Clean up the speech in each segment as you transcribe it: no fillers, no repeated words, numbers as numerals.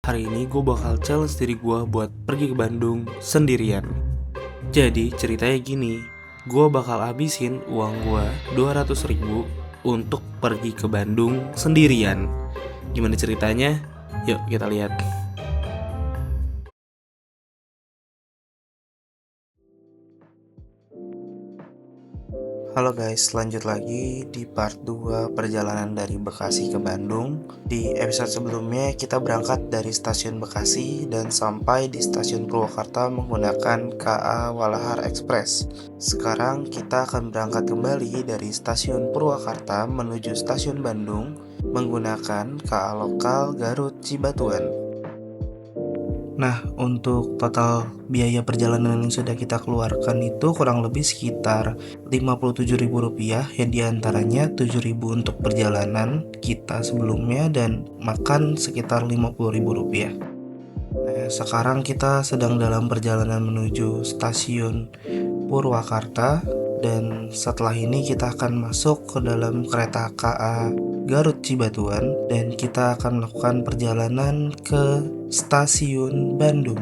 Hari ini gue bakal challenge diri gue buat pergi ke Bandung sendirian. Jadi ceritanya gini, gue bakal habisin uang gue 200.000 untuk pergi ke Bandung sendirian. Gimana ceritanya? Yuk kita lihat. Halo guys, lanjut lagi di part 2 perjalanan dari Bekasi ke Bandung. Di episode sebelumnya kita berangkat dari stasiun Bekasi dan sampai di stasiun Purwakarta menggunakan KA Walahar Express. Sekarang kita akan berangkat kembali dari stasiun Purwakarta menuju stasiun Bandung menggunakan KA lokal Garut Cibatuan. Nah, untuk total biaya perjalanan yang sudah kita keluarkan itu kurang lebih sekitar Rp57.000, yang diantaranya Rp7.000 untuk perjalanan kita sebelumnya dan makan sekitar Rp50.000. Nah, sekarang kita sedang dalam perjalanan menuju stasiun Purwakarta dan setelah ini kita akan masuk ke dalam kereta KA Garut Cibatuan dan kita akan melakukan perjalanan ke stasiun Bandung.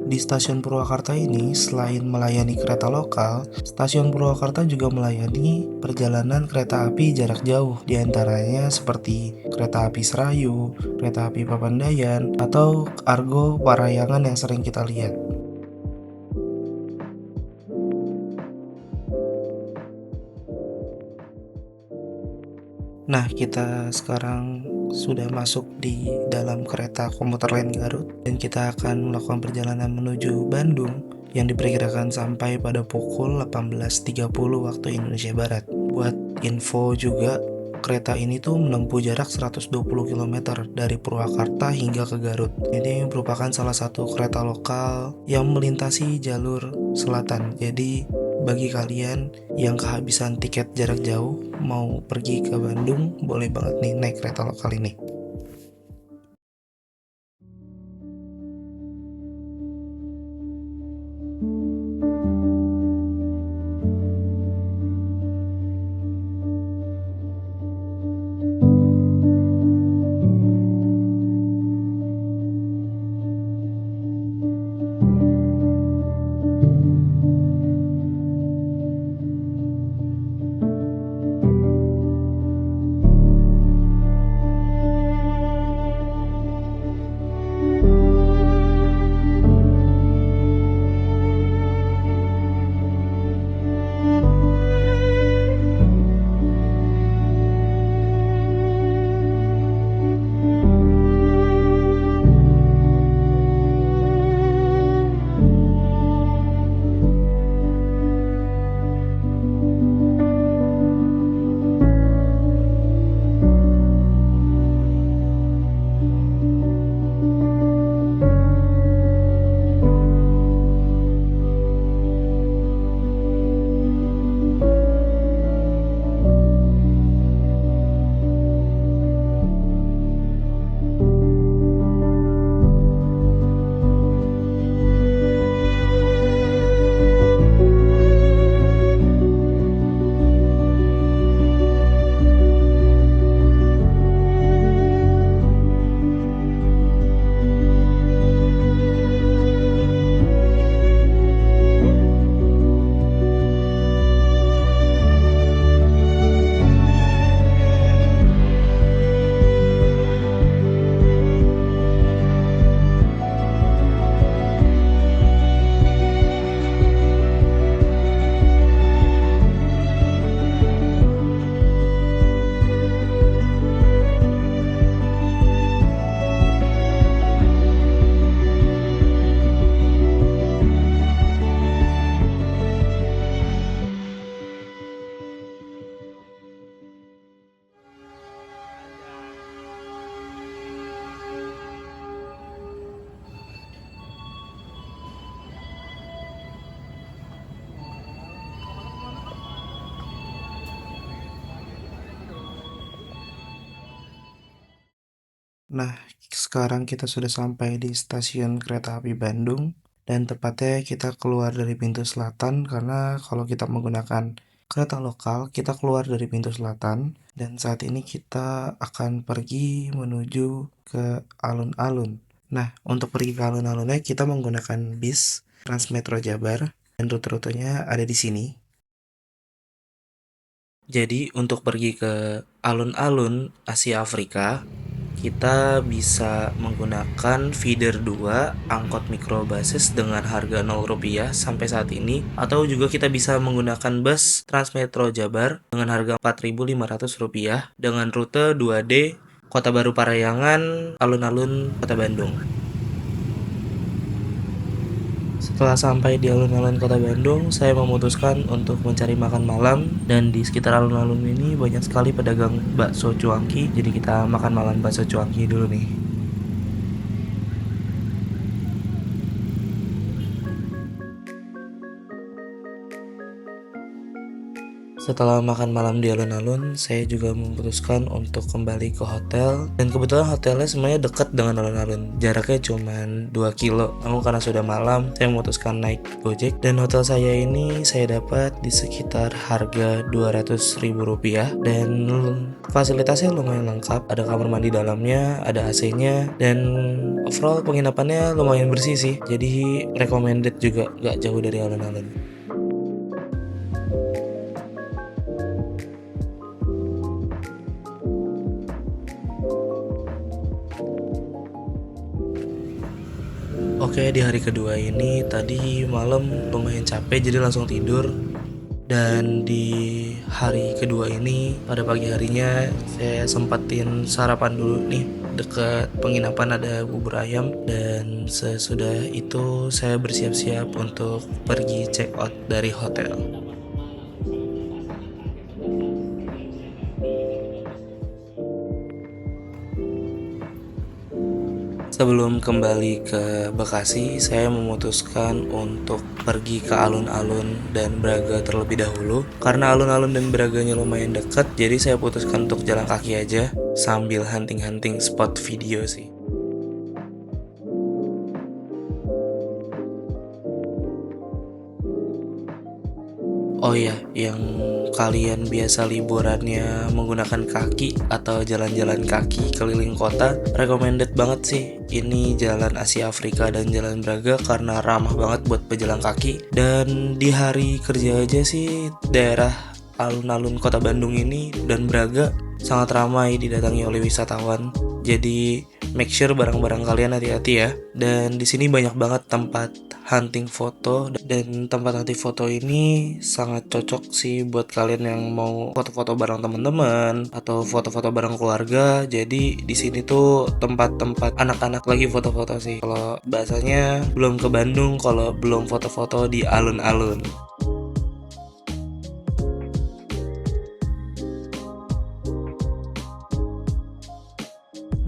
Di stasiun Purwakarta ini, selain melayani kereta lokal, stasiun Purwakarta juga melayani perjalanan kereta api jarak jauh, diantaranya seperti kereta api Serayu, kereta api Papandayan, atau Argo Parayangan yang sering kita lihat. Nah, kita sekarang sudah masuk di dalam kereta komuter lain Garut dan kita akan melakukan perjalanan menuju Bandung yang diperkirakan sampai pada pukul 18.30 waktu Indonesia Barat. Buat info juga, kereta ini tuh menempuh jarak 120 km dari Purwakarta hingga ke Garut. Ini merupakan salah satu kereta lokal yang melintasi jalur selatan. Jadi bagi kalian yang kehabisan tiket jarak jauh mau pergi ke Bandung, boleh banget nih naik kereta lokal ini. Nah, sekarang kita sudah sampai di stasiun kereta api Bandung dan tepatnya kita keluar dari pintu selatan karena kalau kita menggunakan kereta lokal kita keluar dari pintu selatan dan saat ini kita akan pergi menuju ke alun-alun. Nah, untuk pergi ke alun-alunnya kita menggunakan bis Transmetro Jabar dan rute-rutenya ada di sini. Jadi untuk pergi ke alun-alun Asia Afrika, kita bisa menggunakan feeder 2 angkot mikrobasis dengan harga Rp0 sampai saat ini, atau juga kita bisa menggunakan bus Transmetro Jabar dengan harga Rp4.500 dengan rute 2D Kota Baru Parahyangan, alun-alun Kota Bandung. Setelah sampai di alun-alun Kota Bandung, saya memutuskan untuk mencari makan malam dan di sekitar alun-alun ini banyak sekali pedagang bakso cuanki. Jadi kita makan malam bakso cuanki dulu nih. Setelah makan malam di alun-alun, saya juga memutuskan untuk kembali ke hotel. Dan kebetulan hotelnya sebenarnya dekat dengan alun-alun, jaraknya cuma 2 kilo. Namun karena sudah malam, saya memutuskan naik Gojek. Dan hotel saya ini saya dapat di sekitar harga Rp200.000. Dan fasilitasnya lumayan lengkap, ada kamar mandi dalamnya, ada AC-nya. Dan overall penginapannya lumayan bersih sih. Jadi recommended juga, gak jauh dari alun-alun. Oke, di hari kedua ini tadi malam lumayan capek jadi langsung tidur. Dan di hari kedua ini pada pagi harinya saya sempetin sarapan dulu nih. Dekat penginapan ada bubur ayam dan sesudah itu saya bersiap-siap untuk pergi check out dari hotel. Sebelum kembali ke Bekasi, saya memutuskan untuk pergi ke alun-alun dan Braga terlebih dahulu. Karena alun-alun dan Braganya lumayan dekat, jadi saya putuskan untuk jalan kaki aja sambil hunting-hunting spot video sih. Oh iya, yang kalian biasa liburannya menggunakan kaki atau jalan-jalan kaki keliling kota, recommended banget sih. Ini Jalan Asia Afrika dan Jalan Braga karena ramah banget buat pejalan kaki. Dan di hari kerja aja sih daerah alun-alun Kota Bandung ini dan Braga sangat ramai didatangi oleh wisatawan. Jadi make sure barang-barang kalian hati-hati ya. Dan di sini banyak banget tempat hunting foto dan tempat hunting foto ini sangat cocok sih buat kalian yang mau foto-foto bareng teman-teman atau foto-foto bareng keluarga. Jadi di sini tuh tempat-tempat anak-anak lagi foto-foto sih. Kalau bahasanya belum ke Bandung kalau belum foto-foto di alun-alun.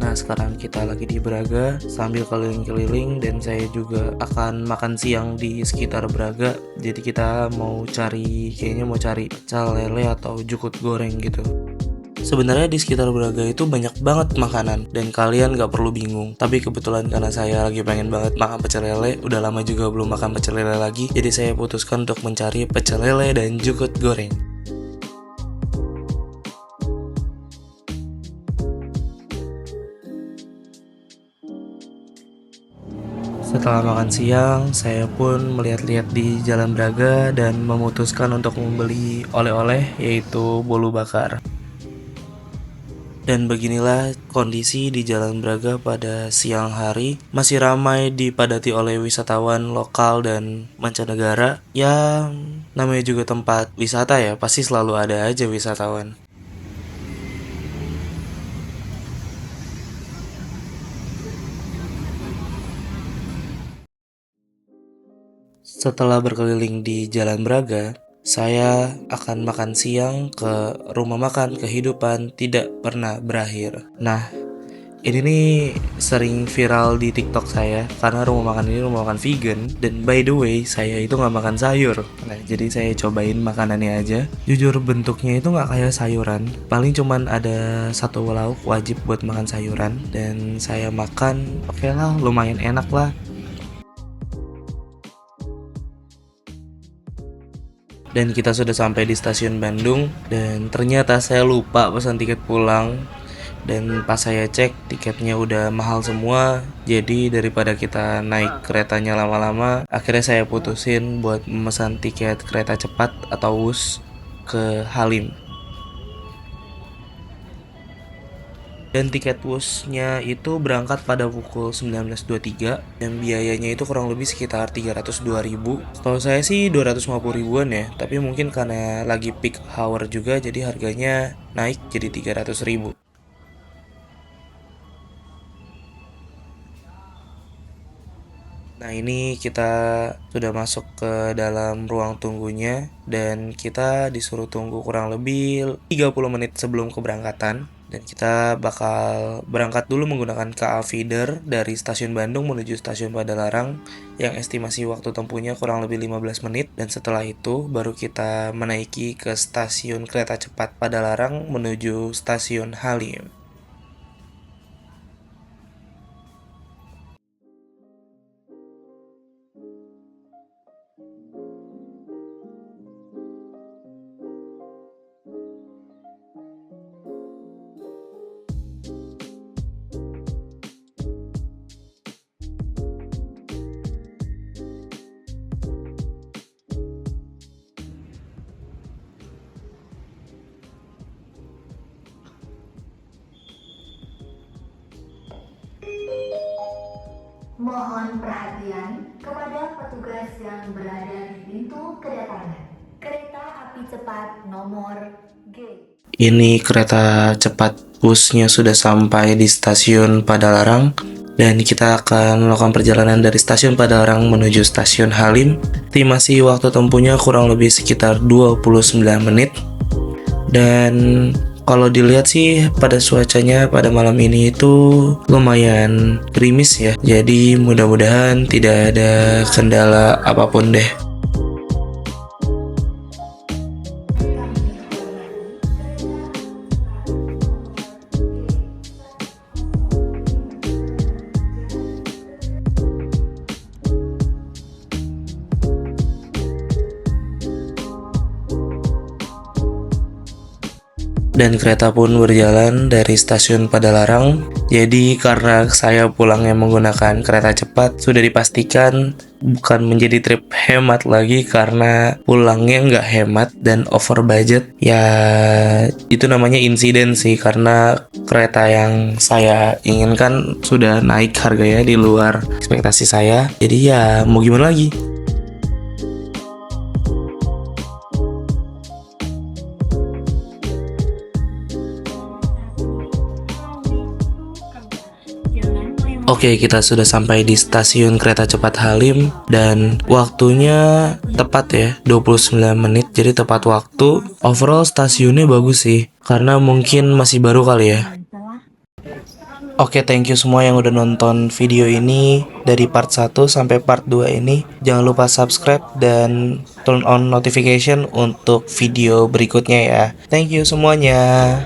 Nah, sekarang kita lagi di Braga sambil keliling-keliling dan saya juga akan makan siang di sekitar Braga. Jadi kita kayaknya mau cari pecel lele atau jukut goreng gitu. Sebenarnya di sekitar Braga itu banyak banget makanan dan kalian gak perlu bingung. Tapi kebetulan karena saya lagi pengen banget makan pecel lele, udah lama juga belum makan pecel lele lagi. Jadi saya putuskan untuk mencari pecel lele dan jukut goreng. Setelah makan siang, saya pun melihat-lihat di Jalan Braga dan memutuskan untuk membeli oleh-oleh yaitu bolu bakar. Dan beginilah kondisi di Jalan Braga pada siang hari, masih ramai dipadati oleh wisatawan lokal dan mancanegara. Ya, namanya juga tempat wisata ya, pasti selalu ada aja wisatawan. Setelah berkeliling di Jalan Braga, saya akan makan siang ke rumah makan kehidupan tidak pernah berakhir. Nah, ini nih sering viral di TikTok saya karena rumah makan ini rumah makan vegan dan by the way saya itu nggak makan sayur. Nah, jadi saya cobain makanannya aja. Jujur bentuknya itu nggak kayak sayuran, paling cuman ada satu lauk wajib buat makan sayuran dan saya makan, oke lah lumayan enak lah. Dan kita sudah sampai di stasiun Bandung, dan ternyata saya lupa pesan tiket pulang. Dan pas saya cek, tiketnya udah mahal semua. Jadi daripada kita naik keretanya lama-lama, akhirnya saya putusin buat memesan tiket kereta cepat atau WUS ke Halim. Dan tiket WUS-nya itu berangkat pada pukul 19.23 dan biayanya itu kurang lebih sekitar 302.000. Setahu saya sih 250 ribuan ya, tapi mungkin karena lagi peak hour juga jadi harganya naik jadi 300.000. Nah, ini kita sudah masuk ke dalam ruang tunggunya dan kita disuruh tunggu kurang lebih 30 menit sebelum keberangkatan. Dan kita bakal berangkat dulu menggunakan KA Feeder dari stasiun Bandung menuju stasiun Padalarang yang estimasi waktu tempuhnya kurang lebih 15 menit. Dan setelah itu baru kita menaiki ke stasiun kereta cepat Padalarang menuju stasiun Halim. Mohon perhatian kepada petugas yang berada di pintu kedatangan. Kereta api cepat nomor G. Ini kereta cepat busnya sudah sampai di stasiun Padalarang dan kita akan melakukan perjalanan dari stasiun Padalarang menuju stasiun Halim. Estimasi waktu tempuhnya kurang lebih sekitar 29 menit. Dan kalau dilihat sih pada cuacanya pada malam ini itu lumayan gerimis ya. Jadi mudah-mudahan tidak ada kendala apapun deh. Dan kereta pun berjalan dari stasiun Padalarang. Jadi karena saya pulangnya menggunakan kereta cepat, sudah dipastikan bukan menjadi trip hemat lagi karena pulangnya nggak hemat dan over budget. Ya itu namanya insiden sih, karena kereta yang saya inginkan sudah naik harganya di luar ekspektasi saya. Jadi ya mau gimana lagi. Oke, kita sudah sampai di stasiun kereta cepat Halim dan waktunya tepat ya, 29 menit, jadi tepat waktu. Overall stasiunnya bagus sih, karena mungkin masih baru kali ya. Oke, thank you semua yang udah nonton video ini dari part 1 sampai part 2 ini. Jangan lupa subscribe dan turn on notification untuk video berikutnya ya. Thank you semuanya.